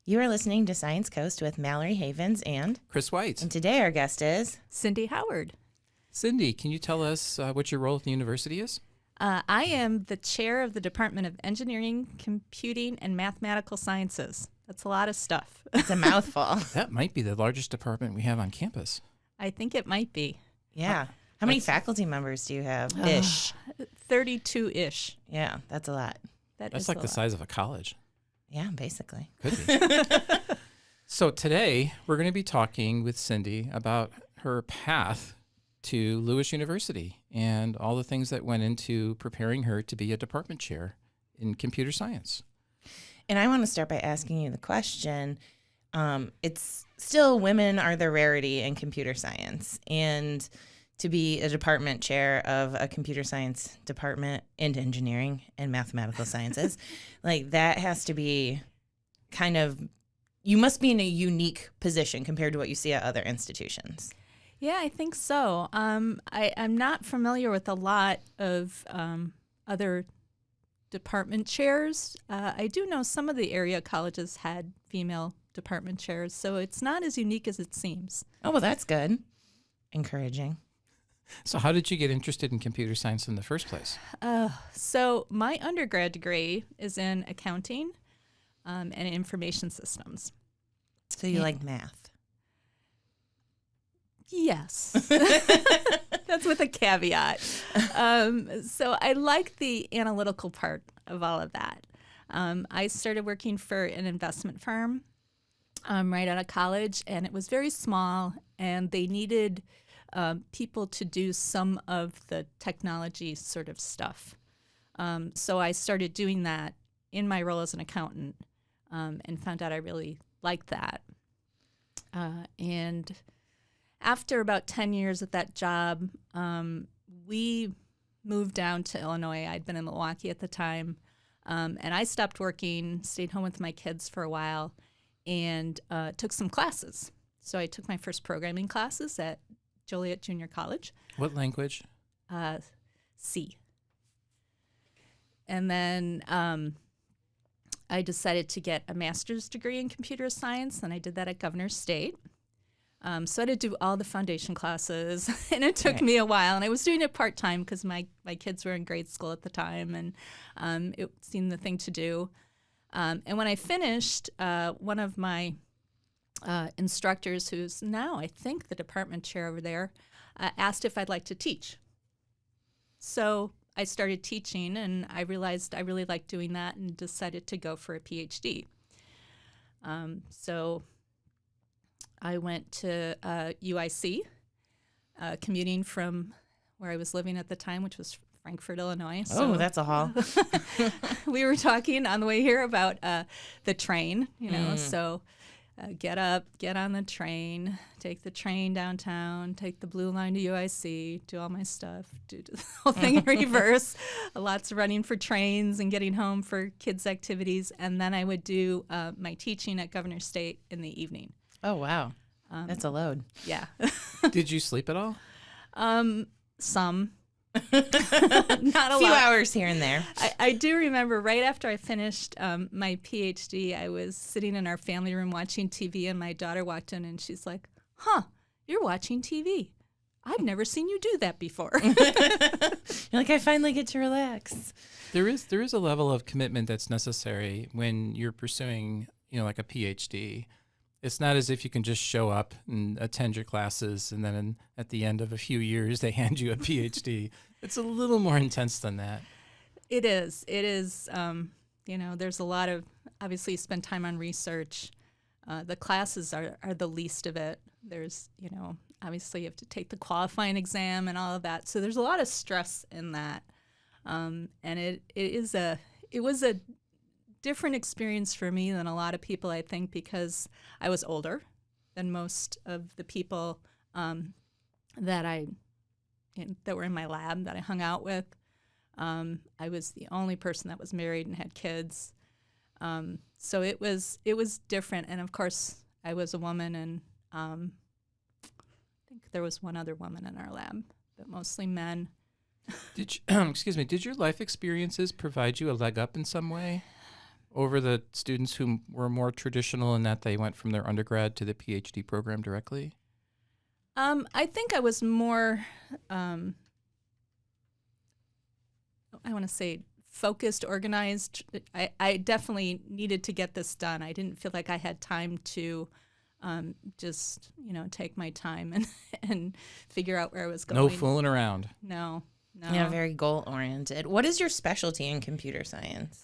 You are listening to Science Coast with Mallory Havens and Chris White. And today our guest is Cindy Howard. Cindy, can you tell us what your role at the university is? I am the chair of the Department of Engineering, Computing, and Mathematical Sciences. That's a lot of stuff. It's a mouthful. That might be the largest department we have on campus. I think it might be. Yeah. How many faculty members do you have? Ish. 32-ish. Yeah, that's a lot. That's like the size of a college. Yeah, basically. Could be. So today we're going to be talking with Cindy about her path to Lewis University and all the things that went into preparing her to be a department chair in computer science. And I want to start by asking you the question. It's still women are the rarity in computer science. And to be a department chair of a computer science department and engineering and mathematical sciences, like that has to be kind of, you must be in a unique position compared to what you see at other institutions. Yeah, I think so. I'm not familiar with a lot of other department chairs. I do know some of the area colleges had female department chairs, so it's not as unique as it seems. Oh, well, that's good. Encouraging. So how did you get interested in computer science in the first place? So my undergrad degree is in accounting and information systems. So you like math? Yes. That's with a caveat. So I like the analytical part of all of that. I started working for an investment firm right out of college, and it was very small, and they needed people to do some of the technology sort of stuff. So I started doing that in my role as an accountant and found out I really liked that. And after about 10 years at that job, we moved down to Illinois. I'd been in Milwaukee at the time. And I stopped working, stayed home with my kids for a while, and took some classes. So I took my first programming classes at Joliet Junior College. What language? C. And then I decided to get a master's degree in computer science, and I did that at Governor State. So I had to do all the foundation classes, and it took me a while. And I was doing it part-time because my kids were in grade school at the time, and it seemed the thing to do. And when I finished, one of my instructors, who's now, I think, the department chair over there, asked if I'd like to teach. So I started teaching, and I realized I really liked doing that and decided to go for a PhD. So I went to UIC, commuting from where I was living at the time, which was Frankfort, Illinois. So that's a haul. We were talking on the way here about the train, so get up, get on the train, take the train downtown, take the blue line to UIC, do all my stuff, do the whole thing in reverse, lots of running for trains and getting home for kids' activities, and then I would do my teaching at Governor State in the evening. Oh, wow. That's a load. Yeah. Did you sleep at all? Some. Not a few lot. Hours here and there. I do remember right after I finished my PhD, I was sitting in our family room watching TV, and my daughter walked in, and she's like, "Huh, you're watching TV. I've never seen you do that before." You're like, I finally get to relax. There is a level of commitment that's necessary when you're pursuing, like a PhD. It's not as if you can just show up and attend your classes and then at the end of a few years they hand you a PhD. It's a little more intense than that. It is. There's a lot of, obviously you spend time on research. The classes are the least of it. There's, obviously you have to take the qualifying exam and all of that. So there's a lot of stress in that. And it was a different experience for me than a lot of people, I think, because I was older than most of the people that were in my lab that I hung out with. I was the only person that was married and had kids. So it was different. And of course, I was a woman, and I think there was one other woman in our lab, but mostly men. Did your life experiences provide you a leg up in some way? over the students who were more traditional in that they went from their undergrad to the PhD program directly? I think I was more, I want to say, focused, organized. I definitely needed to get this done. I didn't feel like I had time to just, take my time and figure out where I was going. No fooling around. No. Yeah, very goal oriented. What is your specialty in computer science?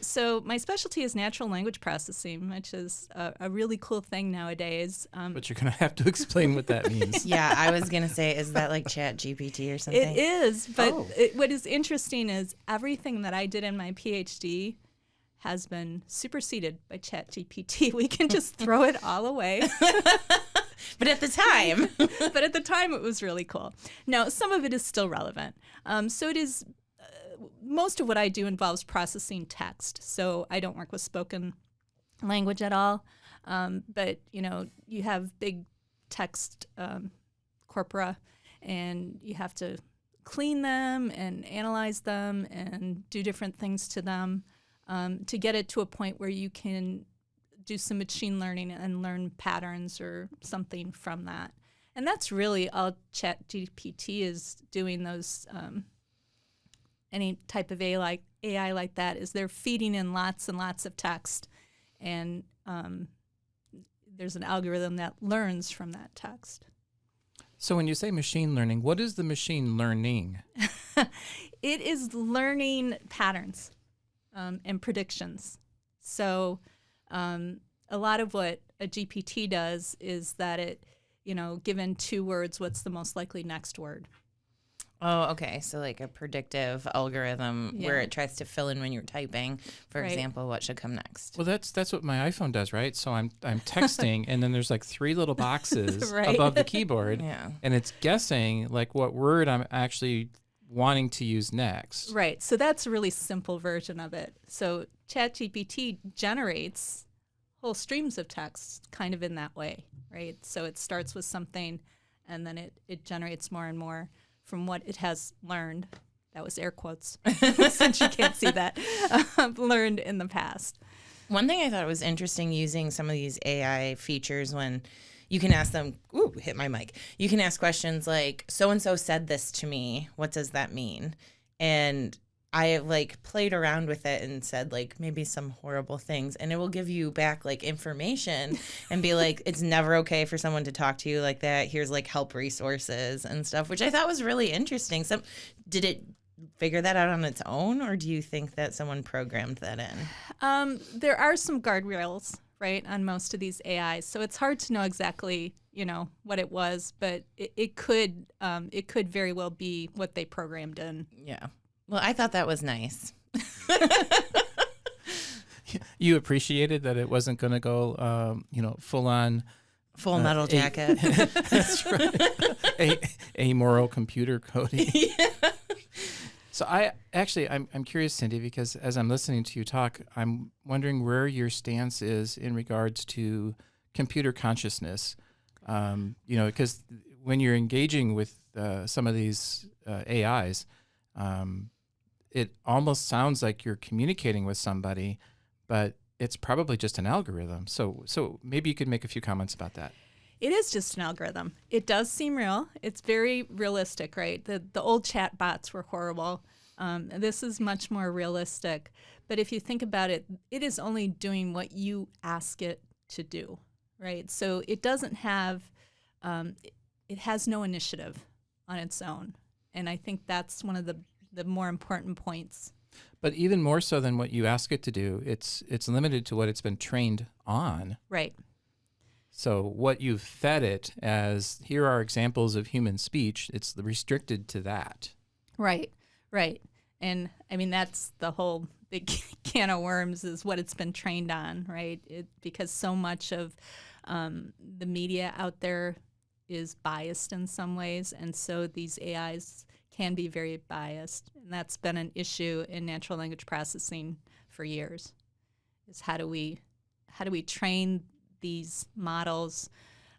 So my specialty is natural language processing, which is a really cool thing nowadays. But you're going to have to explain what that means. Yeah, I was going to say, is that like ChatGPT or something? It is, but Oh. what is interesting is everything that I did in my PhD has been superseded by ChatGPT. We can just throw it all away. But at the time. But at the time, it was really cool. Now, some of it is still relevant. So it is, most of what I do involves processing text. So I don't work with spoken language at all. But, you have big text corpora, and you have to clean them and analyze them and do different things to them to get it to a point where you can do some machine learning and learn patterns or something from that. And that's really all ChatGPT is doing. Those any type of AI like that is they're feeding in lots and lots of text, and there's an algorithm that learns from that text. So when you say machine learning, what is the machine learning? It is learning patterns and predictions. So a lot of what a GPT does is that it, given 2 words, what's the most likely next word? Oh, okay. So like a predictive algorithm where it tries to fill in when you're typing, for example, what should come next. Well, that's what my iPhone does, right? So I'm texting, and then there's like 3 little boxes above the keyboard, and it's guessing like what word I'm actually wanting to use next. Right. So that's a really simple version of it. So ChatGPT generates whole streams of text kind of in that way, right? So it starts with something, and then it generates more and more from what it has learned. That was air quotes, since you can't see that, learned in the past. One thing I thought was interesting using some of these AI features when you can ask them, ooh, hit my mic. You can ask questions like, so-and-so said this to me. What does that mean? And I like played around with it and said like maybe some horrible things, and it will give you back like information and be like, it's never okay for someone to talk to you like that. Here's like help resources and stuff, which I thought was really interesting. Did it figure that out on its own, or do you think that someone programmed that in? There are some guardrails, right, on most of these AIs, so it's hard to know exactly, what it was, but it could very well be what they programmed in. Yeah. Well, I thought that was nice. You appreciated that it wasn't going to go, full on. Full metal jacket. That's right. Amoral computer coding. Yeah. So I'm curious, Cindy, because as I'm listening to you talk, I'm wondering where your stance is in regards to computer consciousness. Because when you're engaging with some of these AIs, it almost sounds like you're communicating with somebody, but it's probably just an algorithm. So maybe you could make a few comments about that. It is just an algorithm. It does seem real. It's very realistic, right? The old chat bots were horrible. This is much more realistic. But if you think about it, it is only doing what you ask it to do, right? So it doesn't have, it has no initiative on its own. And I think that's one of the more important points. But even more so than what you ask it to do, it's limited to what it's been trained on. Right. So what you've fed it as, here are examples of human speech, it's restricted to that. Right. And I mean, that's the whole big can of worms is what it's been trained on, right? Because so much of the media out there is biased in some ways, and so these AIs can be very biased, and that's been an issue in natural language processing for years. Is how do we train these models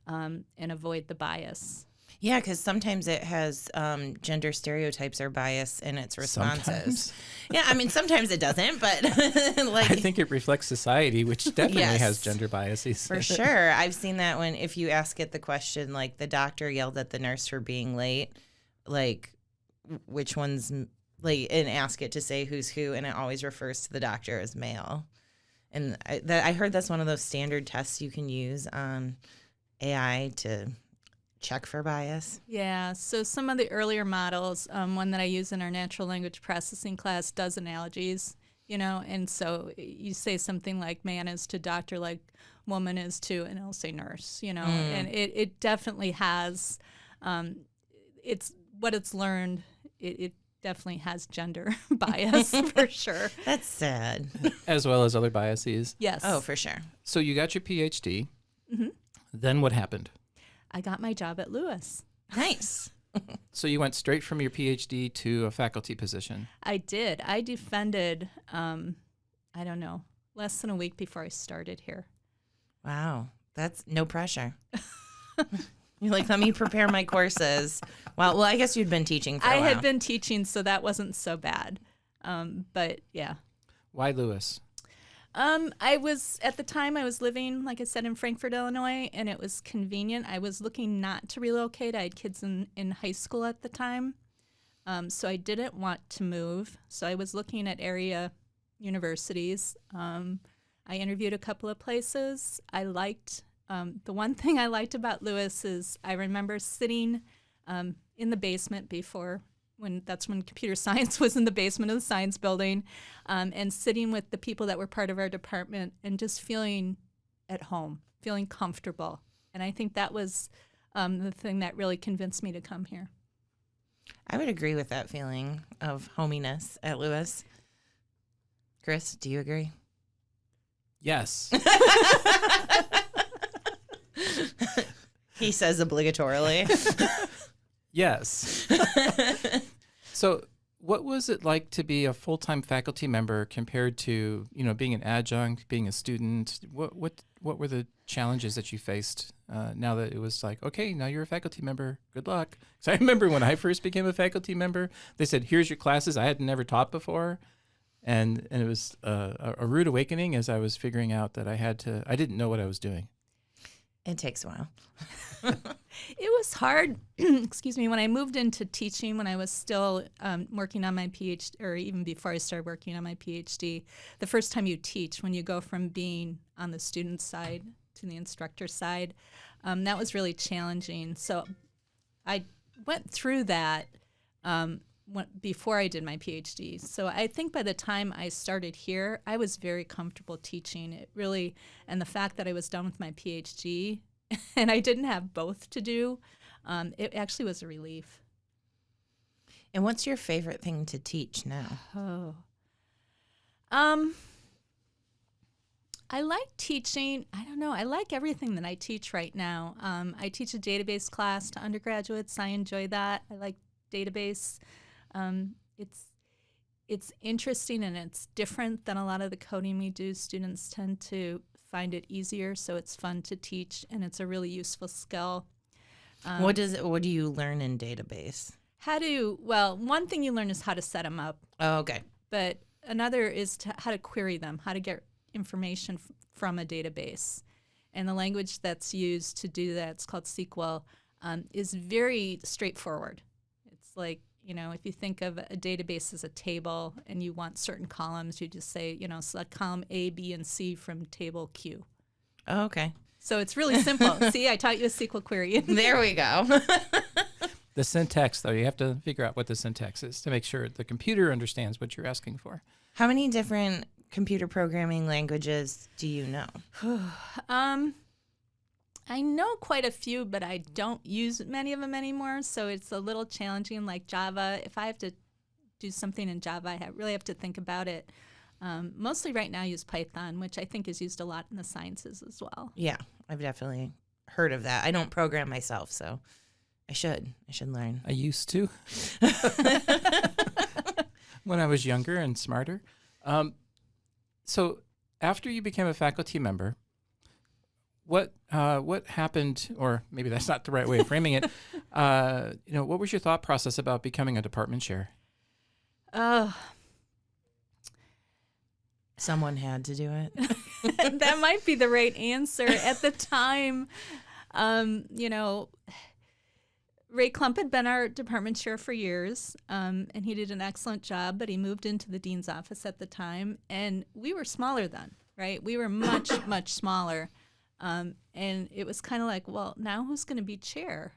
and avoid the bias? Yeah, because sometimes it has gender stereotypes or bias in its responses. Sometimes. Yeah, I mean, sometimes it doesn't, but like I think it reflects society, which definitely Yes. has gender biases. for sure. I've seen that when if you ask it the question, like the doctor yelled at the nurse for being late, like which one's like, and ask it to say who's who, and it always refers to the doctor as male. And I heard that's one of those standard tests you can use on AI to check for bias. Yeah, so some of the earlier models, one that I use in our natural language processing class does analogies, and so you say something like man is to doctor like woman is to, and it'll say nurse, and it definitely has, it's what it's learned, it definitely has gender bias for sure. That's sad. As well as other biases. Yes. Oh, for sure. So you got your PhD. Mm-hmm. Then what happened? I got my job at Lewis. Nice. So you went straight from your PhD to a faculty position. I did. I defended, I don't know, less than a week before I started here. Wow. That's no pressure. You're like, let me prepare my courses. Well, I guess you'd been teaching for a I while. had been teaching, so that wasn't so bad. But yeah. Why Lewis? I was, at the time I was living, like I said, in Frankfort, Illinois, and it was convenient. I was looking not to relocate. I had kids in high school at the time. So I didn't want to move. So I was looking at area universities. I interviewed a couple of places. I liked, the one thing I liked about Lewis is I remember sitting in the basement before, that's when computer science was in the basement of the science building, and sitting with the people that were part of our department and just feeling at home, feeling comfortable. And I think that was the thing that really convinced me to come here. I would agree with that feeling of hominess at Lewis. Chris, do you agree? Yes. He says obligatorily. Yes. So what was it like to be a full-time faculty member compared to, being an adjunct, being a student? What were the challenges that you faced now that it was like, okay, now you're a faculty member, good luck? So I remember when I first became a faculty member, they said, here's your classes I had never taught before. And it was a rude awakening as I was figuring out that I didn't know what I was doing. It takes a while. It was hard, excuse me, when I moved into teaching, when I was still working on my PhD, or even before I started working on my PhD, the first time you teach, when you go from being on the student side to the instructor side, that was really challenging. So I went through that before I did my PhD. So I think by the time I started here, I was very comfortable teaching. It really, and the fact that I was done with my PhD and I didn't have both to do, it actually was a relief. And what's your favorite thing to teach now? Oh. I like teaching. I don't know. I like everything that I teach right now. I teach a database class to undergraduates. I enjoy that. I like database. It's interesting and it's different than a lot of the coding we do. Students tend to find it easier, so it's fun to teach, and it's a really useful skill. What do you learn in database? One thing you learn is how to set them up, Oh, okay. but another is how to query them, how to get information from a database. And the language that's used to do that, it's called SQL, is very straightforward. It's like, if you think of a database as a table and you want certain columns, you just say, select column A, B, and C from table Q. Oh, okay. So it's really simple. See, I taught you a SQL query. There we go. The syntax, though, you have to figure out what the syntax is to make sure the computer understands what you're asking for. How many different computer programming languages do you know? I know quite a few, but I don't use many of them anymore, so it's a little challenging. Like Java, if I have to do something in Java, I really have to think about it. Mostly right now I use Python, which I think is used a lot in the sciences as well. Yeah, I've definitely heard of that. I don't program myself, so I should learn. I used to when I was younger and smarter. So after you became a faculty member, what happened, or maybe that's not the right way of framing it. What was your thought process about becoming a department chair? Someone had to do it. That might be the right answer. At the time, Ray Klump had been our department chair for years, and he did an excellent job, but he moved into the dean's office at the time, and we were smaller then, right? We were much, much smaller. And it was kind of like, well, now who's going to be chair?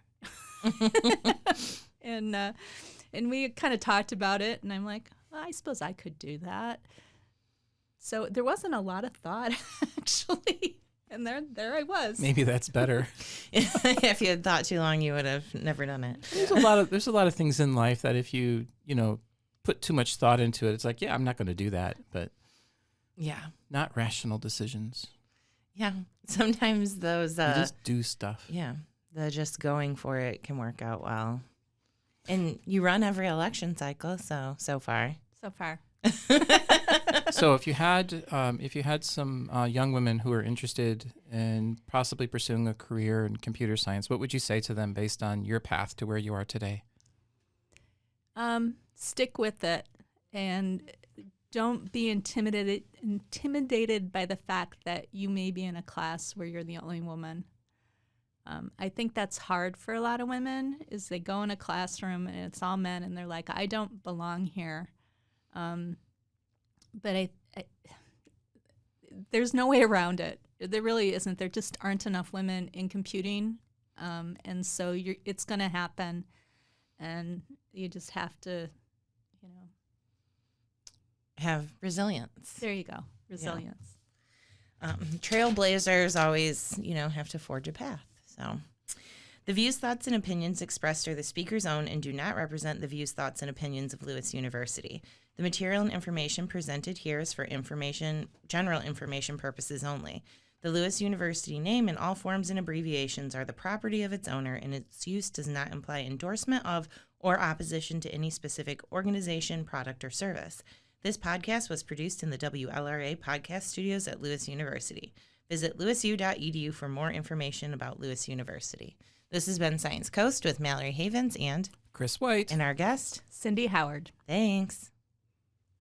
And we kind of talked about it, and I'm like, well, I suppose I could do that. So there wasn't a lot of thought, actually. And there I was. Maybe that's better. If you had thought too long, you would have never done it. There's a lot of things in life that if you put too much thought into it, it's like, yeah, I'm not going to do that. But yeah, not rational decisions. Yeah, sometimes those you just do stuff. Yeah, the just going for it can work out well. And you run every election cycle, so far. So far. So if you had some young women who are interested in possibly pursuing a career in computer science, what would you say to them based on your path to where you are today? Stick with it, and don't be intimidated by the fact that you may be in a class where you're the only woman. I think that's hard for a lot of women, is they go in a classroom and it's all men and they're like, I don't belong here. But there's no way around it. There really isn't. There just aren't enough women in computing. And so it's going to happen. And you just have to, have resilience. There you go. Resilience. Yeah. Trailblazers always, have to forge a path. So the views, thoughts, and opinions expressed are the speaker's own and do not represent the views, thoughts, and opinions of Lewis University. The material and information presented here is for general information purposes only. The Lewis University name and all forms and abbreviations are the property of its owner, and its use does not imply endorsement of or opposition to any specific organization, product, or service. This podcast was produced in the WLRA podcast studios at Lewis University. Visit lewisu.edu for more information about Lewis University. This has been Science Coast with Mallory Havens and Chris White. And our guest, Cindy Howard. Thanks.